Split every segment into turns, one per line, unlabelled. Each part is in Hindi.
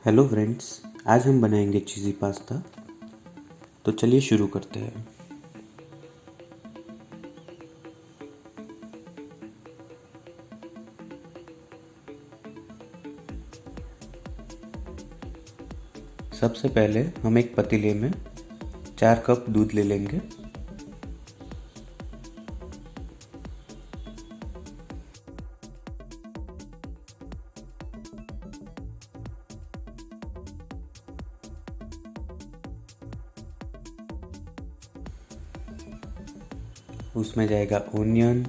हेलो फ्रेंड्स, आज हम बनाएंगे चीज़ी पास्ता। तो चलिए शुरू करते हैं। सबसे पहले हम एक पतीले में 4 कप दूध ले लेंगे। उसमें जाएगा ओनियन,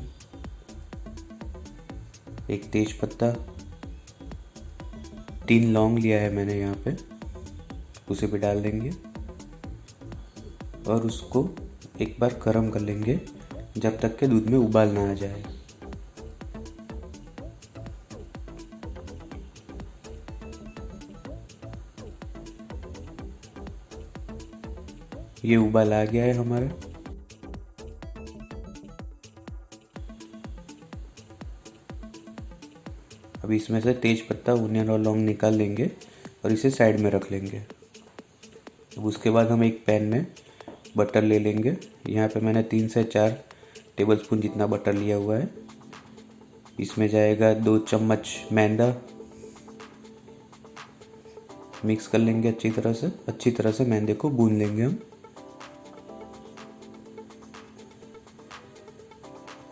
एक तेज पत्ता, 3 लौंग लिया है मैंने यहाँ पे, उसे भी डाल देंगे और उसको एक बार गर्म कर लेंगे जब तक के दूध में उबाल ना आ जाए। ये उबाल आ गया है हमारा। अब इसमें से तेज पत्ता, ओनियन और लौंग निकाल लेंगे और इसे साइड में रख लेंगे। अब उसके बाद हम एक पैन में बटर ले लेंगे। यहाँ पे मैंने 3 से 4 टेबलस्पून जितना बटर लिया हुआ है। इसमें जाएगा 2 चम्मच मैदा। मिक्स कर लेंगे अच्छी तरह से मैदे को भून लेंगे हम।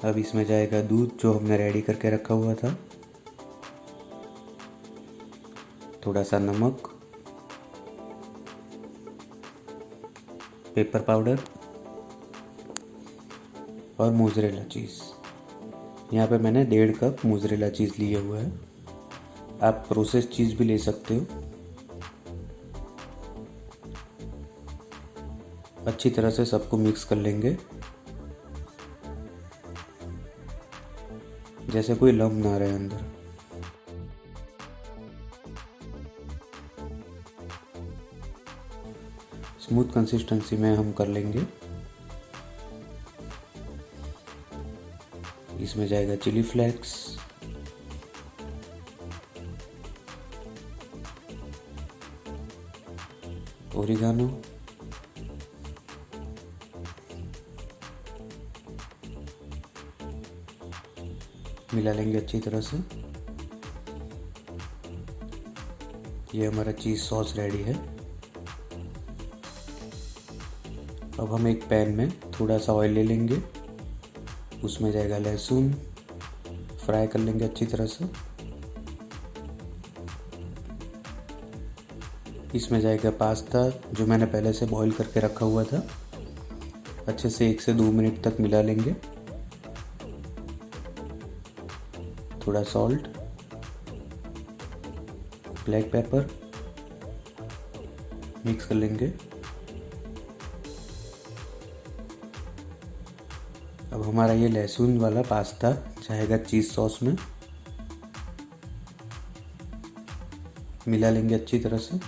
अब इसमें जाएगा दूध जो हमने रेडी करके रखा हुआ था, थोड़ा सा नमक, पेपर पाउडर और मोज़रेला चीज़। यहाँ पे मैंने 1.5 कप मोज़रेला चीज़ लिया हुआ है। आप प्रोसेस चीज़ भी ले सकते हो। अच्छी तरह से सबको मिक्स कर लेंगे, जैसे कोई लम्ब ना रहे अंदर। स्मूथ कंसिस्टेंसी में हम कर लेंगे। इसमें जाएगा चिली फ्लेक्स, ओरिगानो, मिला लेंगे अच्छी तरह से। ये हमारा चीज़ सॉस रेडी है। अब हम एक पैन में थोड़ा सा ऑयल ले लेंगे। उसमें जाएगा लहसुन, फ्राई कर लेंगे अच्छी तरह से। इसमें जाएगा पास्ता जो मैंने पहले से बॉईल करके रखा हुआ था। अच्छे से 1 से 2 मिनट तक मिला लेंगे। थोड़ा सॉल्ट, ब्लैक पेपर, मिक्स कर लेंगे। अब हमारा ये लहसुन वाला पास्ता जाएगा चीज़ सॉस में। मिला लेंगे अच्छी तरह से।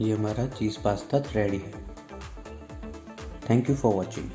ये हमारा चीज़ पास्ता रेडी है। Thank you for watching.